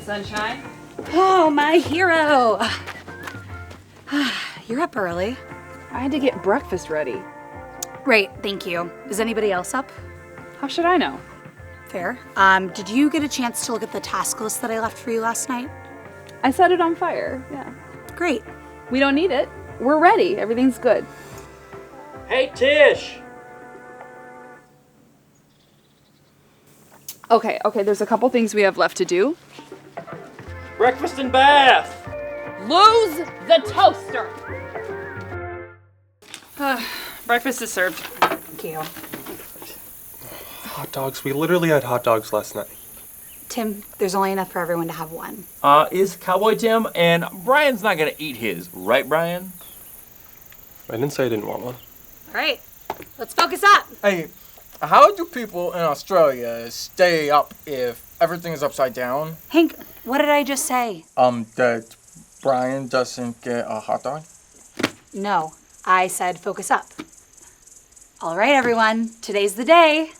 sunshine. Oh, my hero. You're up early. I had to get breakfast ready. Great, thank you. Is anybody else up? How should I know? Fair. Did you get a chance to look at the task list that I left for you last night? I set it on fire, yeah. Great. We don't need it. We're ready. Everything's good. Hey, Tish! Okay, there's a couple things we have left to do. Breakfast and bath! Lose the toaster! Breakfast is served. Thank you. Hot dogs. We literally had hot dogs last night. Tim, there's only enough for everyone to have one. Is Cowboy Tim, and Brian's not gonna eat his, right, Brian? I didn't say I didn't want one. All right, let's focus up. Hey, how do people in Australia stay up if everything is upside down? Hank, what did I just say? That Brian doesn't get a hot dog? No, I said focus up. All right, everyone, today's the day.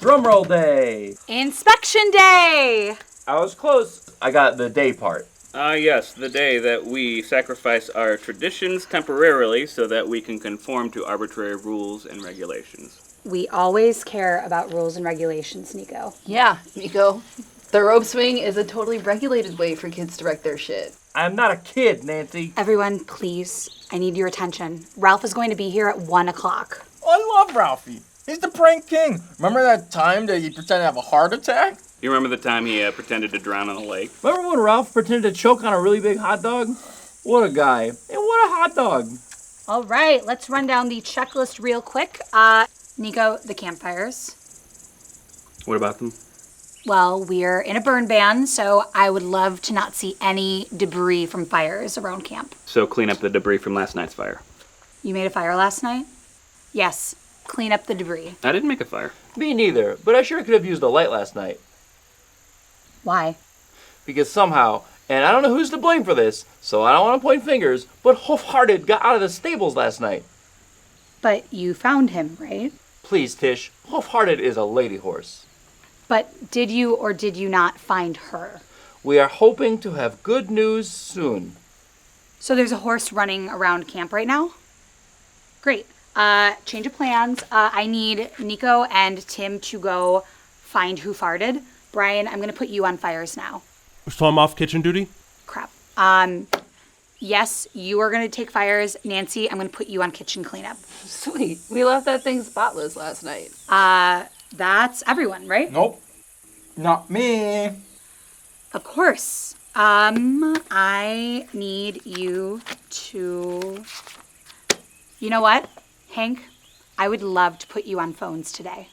Drumroll day! Inspection day! I was close. I got the day part. Yes, the day that we sacrifice our traditions temporarily so that we can conform to arbitrary rules and regulations. We always care about rules and regulations, Nico. Yeah, Nico. The rope swing is a totally regulated way for kids to wreck their shit. I'm not a kid, Nancy. Everyone, please, I need your attention. Ralph is going to be here at 1 o'clock. I love Ralphie. He's the prank king. Remember that time that he pretended to have a heart attack? You remember the time he pretended to drown in a lake? Remember when Ralph pretended to choke on a really big hot dog? What a guy. And what a hot dog. All right, let's run down the checklist real quick. Nico, the campfires. What about them? Well, we're in a burn ban, so I would love to not see any debris from fires around camp. So clean up the debris from last night's fire. You made a fire last night? Yes, clean up the debris. I didn't make a fire. Me neither, but I sure could have used a light last night. Why? Because somehow, and I don't know who's to blame for this, so I don't want to point fingers, but Hoof-Hearted got out of the stables last night. But you found him, right? Please, Tish, Hoof-Hearted is a lady horse. But did you or did you not find her? We are hoping to have good news soon. So there's a horse running around camp right now? Great. Change of plans. I need Nico and Tim to go find who farted. Brian, I'm going to put you on fires now. So I'm off kitchen duty? Crap. Yes, you are going to take fires. Nancy, I'm going to put you on kitchen cleanup. Sweet. We left that thing spotless last night. That's everyone, right? Nope. Not me. Of course. I need you to... You know what, Hank? I would love to put you on phones today.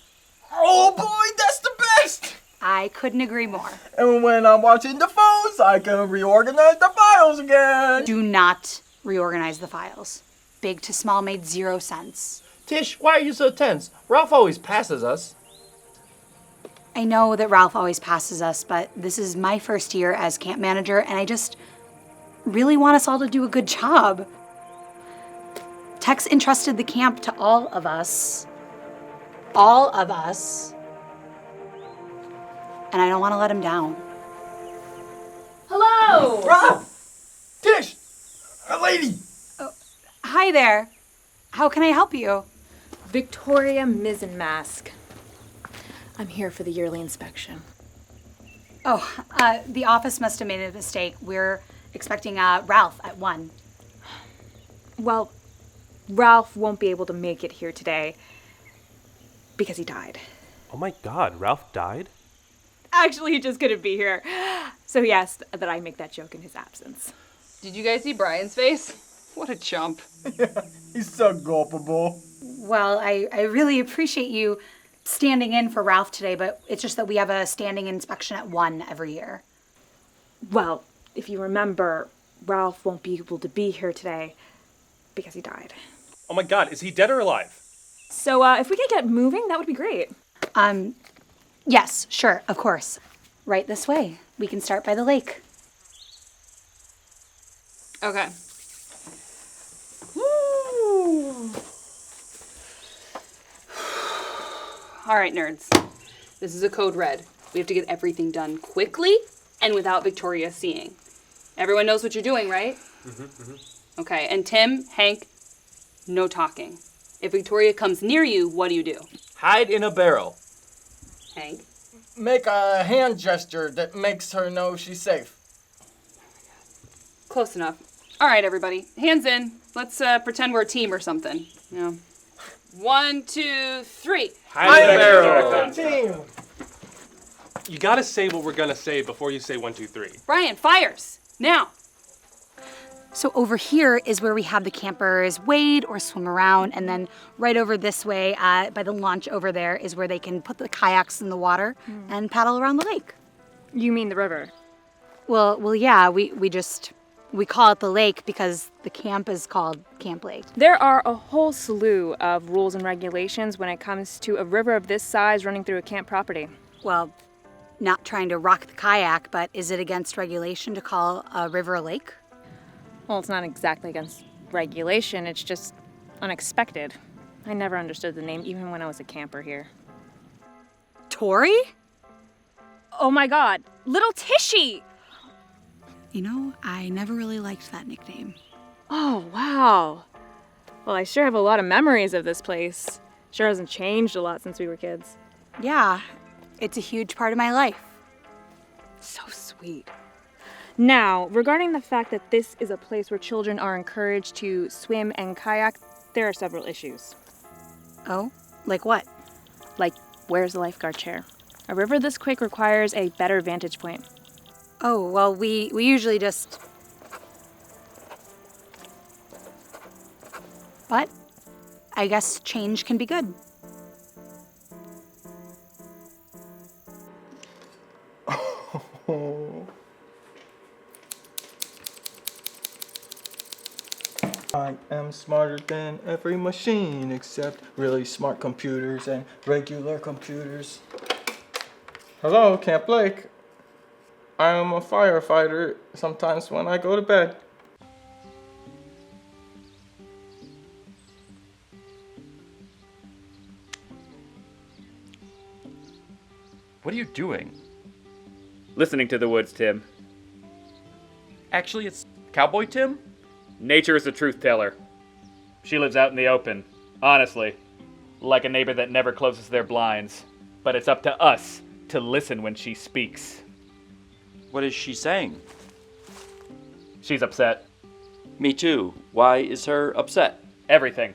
Oh boy, that's the best! I couldn't agree more. And when I'm watching the phones, I can reorganize the files again. Do not reorganize the files. Big to small made 0 sense. Tish, why are you so tense? Ralph always passes us. I know that Ralph always passes us, but this is my first year as camp manager, and I just really want us all to do a good job. Tex entrusted the camp to all of us. All of us. And I don't want to let him down. Hello! Ralph! Tish! A lady! Hi there. How can I help you? Victoria Mizzenmask. I'm here for the yearly inspection. Oh, the office must have made a mistake. We're expecting Ralph at 1. Well, Ralph won't be able to make it here today because he died. Oh my god, Ralph died? Actually, he just couldn't be here. So he asked that I make that joke in his absence. Did you guys see Brian's face? What a chump. He's so gulpable. Well, I really appreciate you standing in for Ralph today, but it's just that we have a standing inspection at 1 every year. Well, if you remember, Ralph won't be able to be here today because he died. Oh my god, is he dead or alive? So if we could get moving, that would be great. Yes, sure, of course. Right this way. We can start by the lake. Okay. All right, nerds. This is a code red. We have to get everything done quickly and without Victoria seeing. Everyone knows what you're doing, right? Okay, and Tim, Hank, no talking. If Victoria comes near you, what do? Hide in a barrel. Hank? Make a hand gesture that makes her know she's safe. Close enough. All right, everybody. Hands in. Let's pretend we're a team or something. You know. 1, 2, 3. Hide in a barrel. Team. You gotta say what we're gonna say before you say 1, 2, 3. Brian, fires. Now. So over here is where we have the campers wade or swim around, and then right over this way, by the launch over there, is where they can put the kayaks in the water and paddle around the lake. You mean the river? Well, yeah, we call it the lake because the camp is called Camp Lake. There are a whole slew of rules and regulations when it comes to a river of this size running through a camp property. Well, not trying to rock the kayak, but is it against regulation to call a river a lake? Well, it's not exactly against regulation, it's just unexpected. I never understood the name, even when I was a camper here. Tori? Oh my god, Little Tishy! You know, I never really liked that nickname. Oh, wow. Well, I sure have a lot of memories of this place. Sure hasn't changed a lot since we were kids. Yeah, it's a huge part of my life. So sweet. Now, regarding the fact that this is a place where children are encouraged to swim and kayak, there are several issues. Oh, like what? Like, where's the lifeguard chair? A river this quick requires a better vantage point. Oh, well, we usually just... But I guess change can be good. I am smarter than every machine except really smart computers and regular computers. Hello, Camp Lake. I am a firefighter sometimes when I go to bed. What are you doing? Listening to the woods, Tim. Actually, it's Cowboy Tim? Nature is a truth teller. She lives out in the open, honestly, like a neighbor that never closes their blinds. But it's up to us to listen when she speaks. What is she saying? She's upset. Me too. Why is her upset? Everything.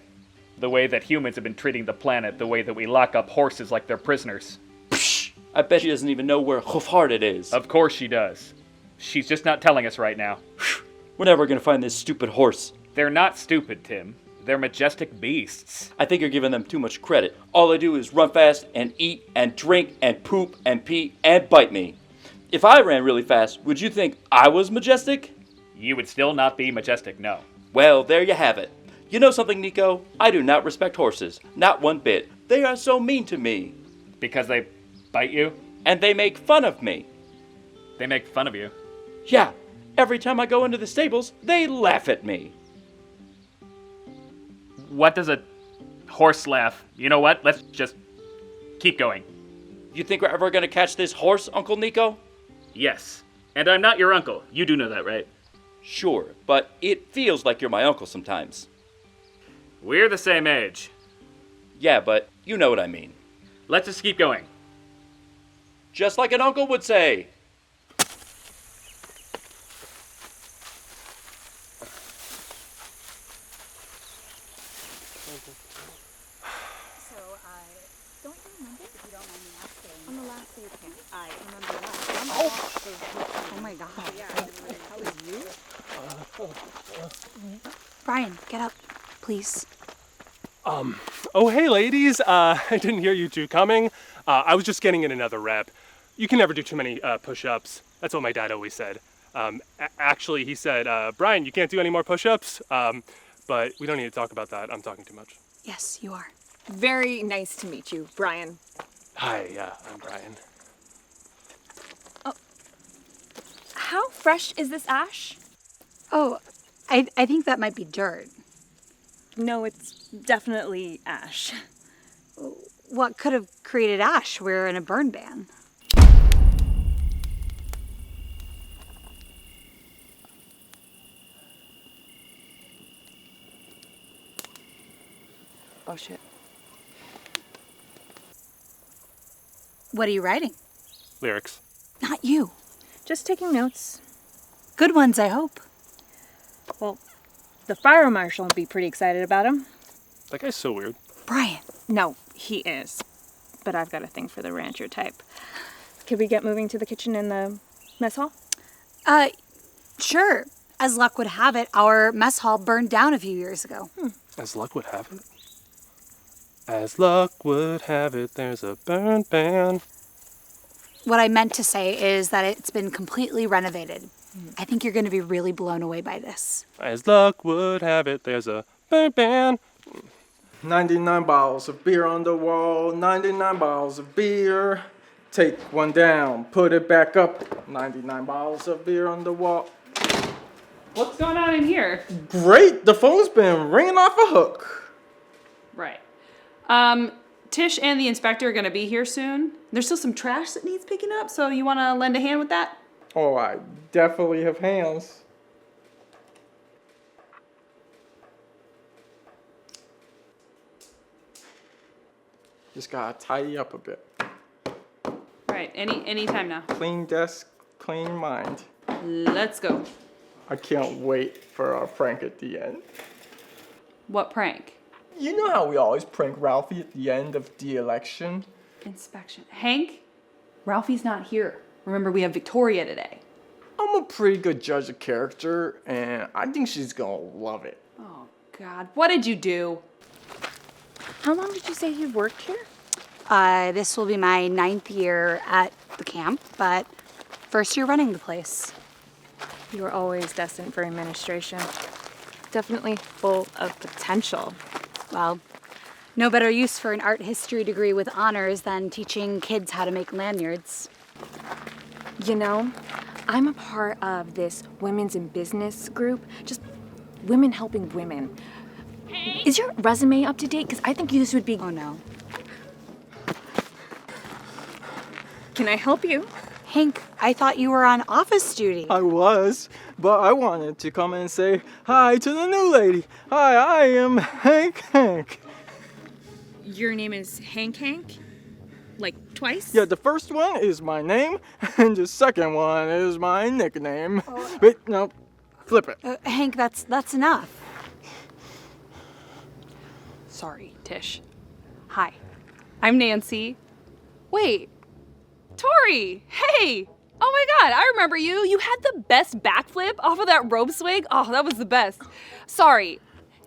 The way that humans have been treating the planet, the way that we lock up horses like they're prisoners. Psh! I bet she doesn't even know where Hoofharted is. Of course she does. She's just not telling us right now. We're never gonna find this stupid horse. They're not stupid, Tim. They're majestic beasts. I think you're giving them too much credit. All they do is run fast and eat and drink and poop and pee and bite me. If I ran really fast, would you think I was majestic? You would still not be majestic, no. Well, there you have it. You know something, Nico? I do not respect horses. Not one bit. They are so mean to me. Because they bite you? And they make fun of me. They make fun of you? Yeah. Every time I go into the stables, they laugh at me. What does a horse laugh? You know what? Let's just keep going. You think we're ever gonna catch this horse, Uncle Nico? Yes. And I'm not your uncle. You do know that, right? Sure, but it feels like you're my uncle sometimes. We're the same age. Yeah, but you know what I mean. Let's just keep going. Just like an uncle would say. Don't you remember? If you don't mind me asking. On the last day of camp, I remember that. Oh my god. How was you? Brian, get up, please. Oh, hey, ladies. I didn't hear you two coming. I was just getting in another rep. You can never do too many push-ups. That's what my dad always said. Actually, he said, Brian, you can't do any more push-ups. But we don't need to talk about that. I'm talking too much. Yes, you are. Very nice to meet you, Brian. Hi, I'm Brian. How fresh is this ash? Oh, I think that might be dirt. No, it's definitely ash. What could have created ash? We're in a burn ban. Oh shit. What are you writing? Lyrics. Not you. Just taking notes. Good ones, I hope. Well, the fire marshal will be pretty excited about him. That guy's so weird. Brian. No, he is. But I've got a thing for the rancher type. Could we get moving to the kitchen in the mess hall? Sure. As luck would have it, our mess hall burned down a few years ago. As luck would have it. As luck would have it, there's a burn ban. What I meant to say is that it's been completely renovated. I think you're going to be really blown away by this. As luck would have it, there's a burn ban. 99 bottles of beer on the wall, 99 bottles of beer. Take one down, put it back up. 99 bottles of beer on the wall. What's going on in here? Great, the phone's been ringing off a hook. Right. Tish and the inspector are gonna be here soon. There's still some trash that needs picking up, so you wanna lend a hand with that? Oh, I definitely have hands. Just gotta tidy up a bit. Right, any time now. Clean desk, clean mind. Let's go. I can't wait for our prank at the end. What prank? You know how we always prank Ralphie at the end of the election? Inspection. Hank, Ralphie's not here. Remember, we have Victoria today. I'm a pretty good judge of character, and I think she's gonna love it. Oh, God. What did you do? How long did you say you've worked here? This will be my 9th year at the camp, but first year running the place. You were always destined for administration. Definitely full of potential. Well, no better use for an art history degree with honors than teaching kids how to make lanyards. You know, I'm a part of this women's in business group, just women helping women. Is your resume up to date? Because I think this would be... Oh no. Can I help you? Hank, I thought you were on office duty. I was, but I wanted to come and say hi to the new lady. Hi, I am Hank. Your name is Hank? Like twice? Yeah, the first one is my name, and the second one is my nickname. Wait, no, flip it. Hank, that's enough. Sorry, Tish. Hi, I'm Nancy. Wait, Tori! Hey! Oh my God, I remember you. You had the best backflip off of that rope swing. Oh, that was the best. Sorry,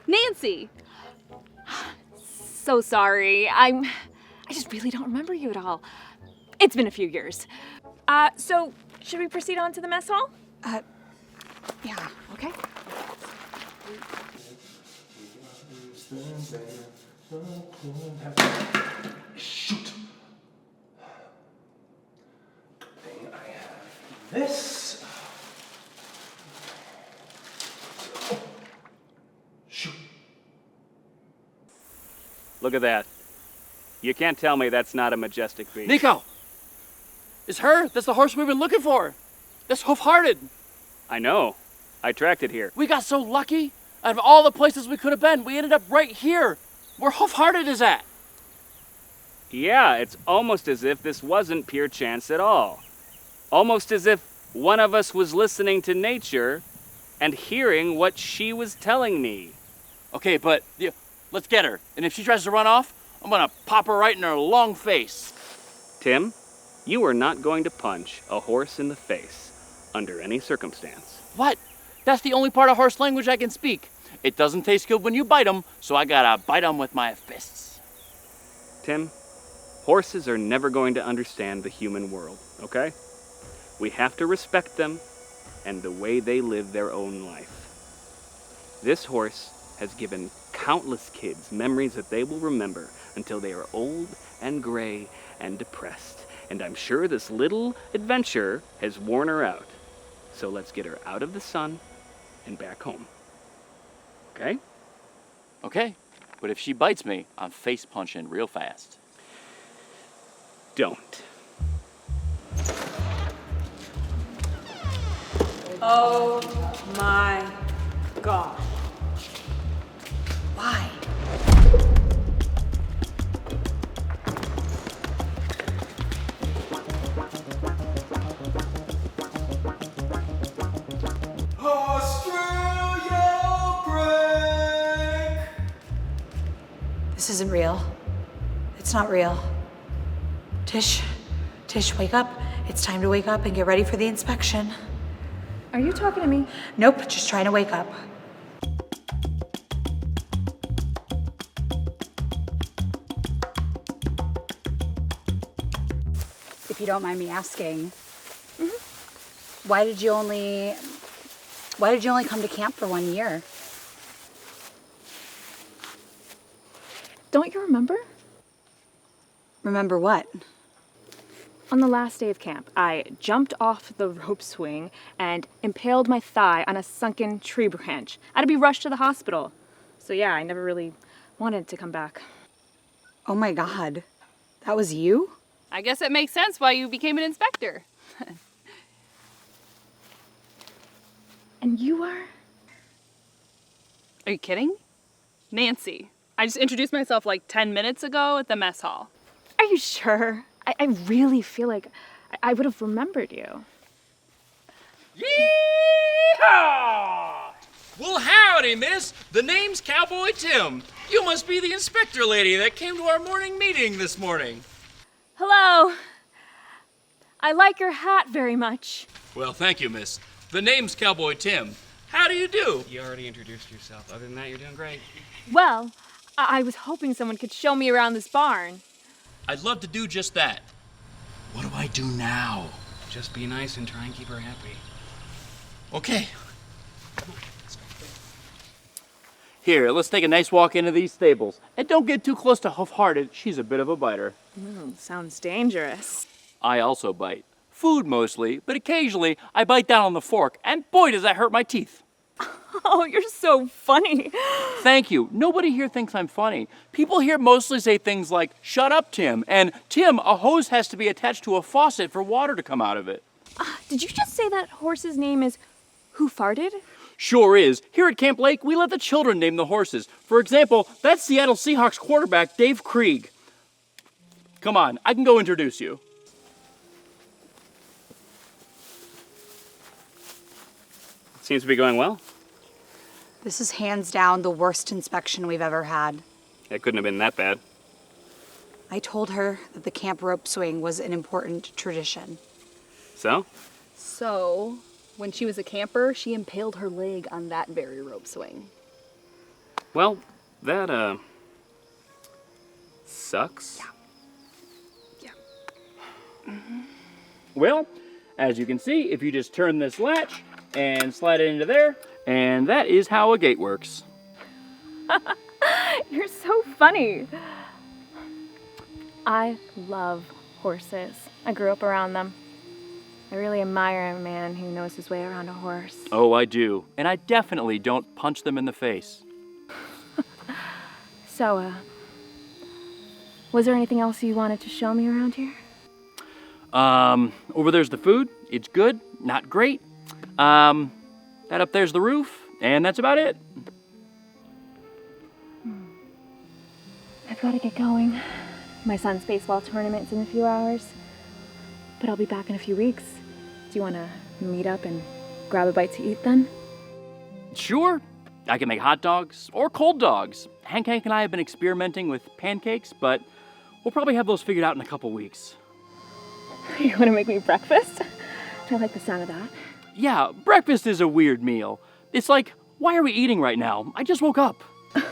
Nancy. So sorry. I just really don't remember you at all. It's been a few years. So should we proceed on to the mess hall? Yeah. Okay. Shoot. Good thing I have this. Shoot. Look at that. You can't tell me that's not a majestic beast. Nico! It's her! That's the horse we've been looking for! That's Hoof-Hearted! I know. I tracked it here. We got so lucky! Out of all the places we could have been, we ended up right here! Where Hoof-Hearted is at! Yeah, it's almost as if this wasn't pure chance at all. Almost as if one of us was listening to nature and hearing what she was telling me. Okay, but let's get her. And if she tries to run off, I'm gonna pop her right in her long face. Tim, you are not going to punch a horse in the face under any circumstance. What? That's the only part of horse language I can speak. It doesn't taste good when you bite them, so I gotta bite them with my fists. Tim, horses are never going to understand the human world, okay? We have to respect them and the way they live their own life. This horse has given countless kids memories that they will remember until they are old and gray and depressed. And I'm sure this little adventure has worn her out. So let's get her out of the sun and back home. Okay? Okay, but if she bites me, I'm face punching real fast. Don't. Oh my God. Why? This isn't real. It's not real. Tish, wake up. It's time to wake up and get ready for the inspection. Are you talking to me? Nope, just trying to wake up. If you don't mind me asking, why did you only come to camp for 1 year? Don't you remember? Remember what? On the last day of camp, I jumped off the rope swing and impaled my thigh on a sunken tree branch. I had to be rushed to the hospital. So yeah, I never really wanted to come back. Oh my God, that was you? I guess it makes sense why you became an inspector. And you are? Are you kidding? Nancy. I just introduced myself like 10 minutes ago at the mess hall. Are you sure? I really feel like I would have remembered you. Yeehaw! Well, howdy, miss. The name's Cowboy Tim. You must be the inspector lady that came to our morning meeting this morning. Hello. I like your hat very much. Well, thank you, miss. The name's Cowboy Tim. How do you do? You already introduced yourself. Other than that, you're doing great. Well, I was hoping someone could show me around this barn. I'd love to do just that. What do I do now? Just be nice and try and keep her happy. Okay. Here, let's take a nice walk into these stables. And don't get too close to Hoof-Hearted. She's a bit of a biter. Sounds dangerous. I also bite. Food mostly, but occasionally I bite down on the fork, and boy does that hurt my teeth. Oh, you're so funny. Thank you. Nobody here thinks I'm funny. People here mostly say things like, "Shut up, Tim," and "Tim, a hose has to be attached to a faucet for water to come out of it." Did you just say that horse's name is Who Farted? Sure is. Here at Camp Lake, we let the children name the horses. For example, that's Seattle Seahawks quarterback Dave Krieg. Come on, I can go introduce you. Seems to be going well. This is hands down the worst inspection we've ever had. It couldn't have been that bad. I told her that the camp rope swing was an important tradition. So? So, when she was a camper, she impaled her leg on that very rope swing. Well, that, sucks. Well, as you can see, if you just turn this latch and slide it into there, and that is how a gate works. You're so funny. I love horses. I grew up around them. I really admire a man who knows his way around a horse. Oh, I do. And I definitely don't punch them in the face. So, was there anything else you wanted to show me around here? Over there's the food. It's good, not great. That up there's the roof, and that's about it. I've got to get going. My son's baseball tournament's in a few hours. But I'll be back in a few weeks. Do you want to meet up and grab a bite to eat then? Sure. I can make hot dogs or cold dogs. Hank and I have been experimenting with pancakes, but we'll probably have those figured out in a couple weeks. You want to make me breakfast? I like the sound of that. Yeah, breakfast is a weird meal. It's like, why are we eating right now? I just woke up. You're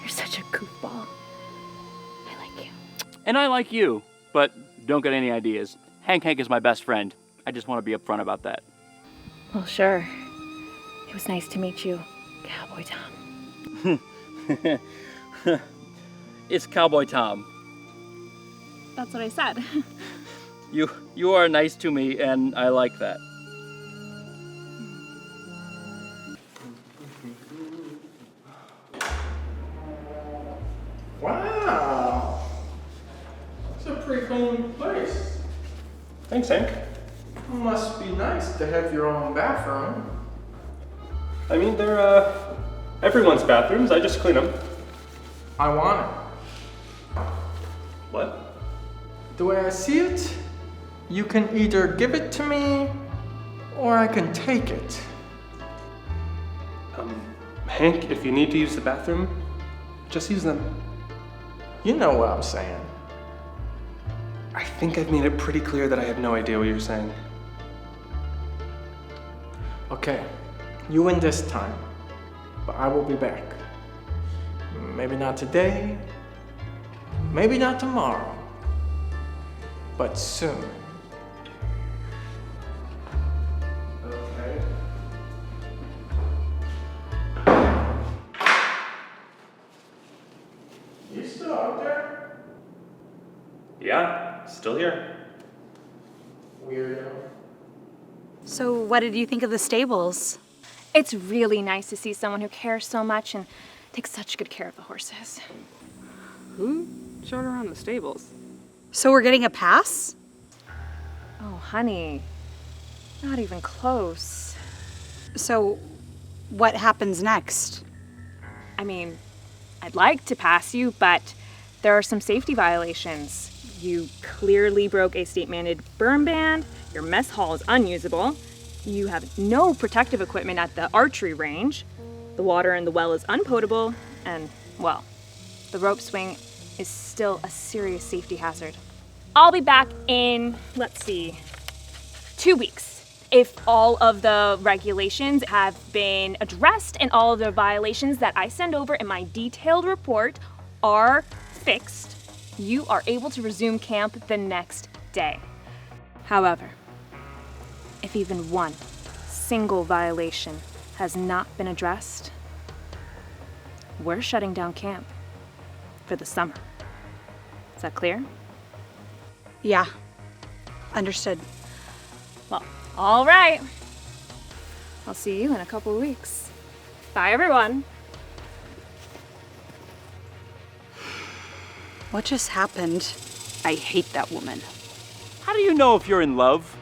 such a goofball. I like you. And I like you, but don't get any ideas. Hank is my best friend. I just want to be upfront about that. Well, sure. It was nice to meet you, Cowboy Tom. It's Cowboy Tom. That's what I said. You are nice to me, and I like that. Wow. It's a pretty clean place. Thanks, Hank. Must be nice to have your own bathroom. I mean, they're, everyone's bathrooms. I just clean them. I want it. What? The way I see it, you can either give it to me, or I can take it. Hank, if you need to use the bathroom, Just use them. You know what I'm saying. I think I've made it pretty clear that I have no idea what you're saying. Okay, you win this time, but I will be back. Maybe not today, maybe not tomorrow, but soon. Okay. You still out there? Yeah, still here. Weirdo. So, what did you think of the stables? It's really nice to see someone who cares so much and takes such good care of the horses. Who showed around the stables? So, we're getting a pass? Oh, honey, not even close. So, what happens next? I mean, I'd like to pass you, but there are some safety violations. You clearly broke a state-mandated burn ban, your mess hall is unusable, you have no protective equipment at the archery range, the water in the well is unpotable, and, well, the rope swing is still a serious safety hazard. I'll be back in, let's see, 2 weeks. If all of the regulations have been addressed and all of the violations that I send over in my detailed report are fixed, you are able to resume camp the next day. However, if even one single violation has not been addressed, we're shutting down camp for the summer. Is that clear? Yeah, understood. Well, all right. I'll see you in a couple of weeks. Bye, everyone. What just happened? I hate that woman. How do you know if you're in love?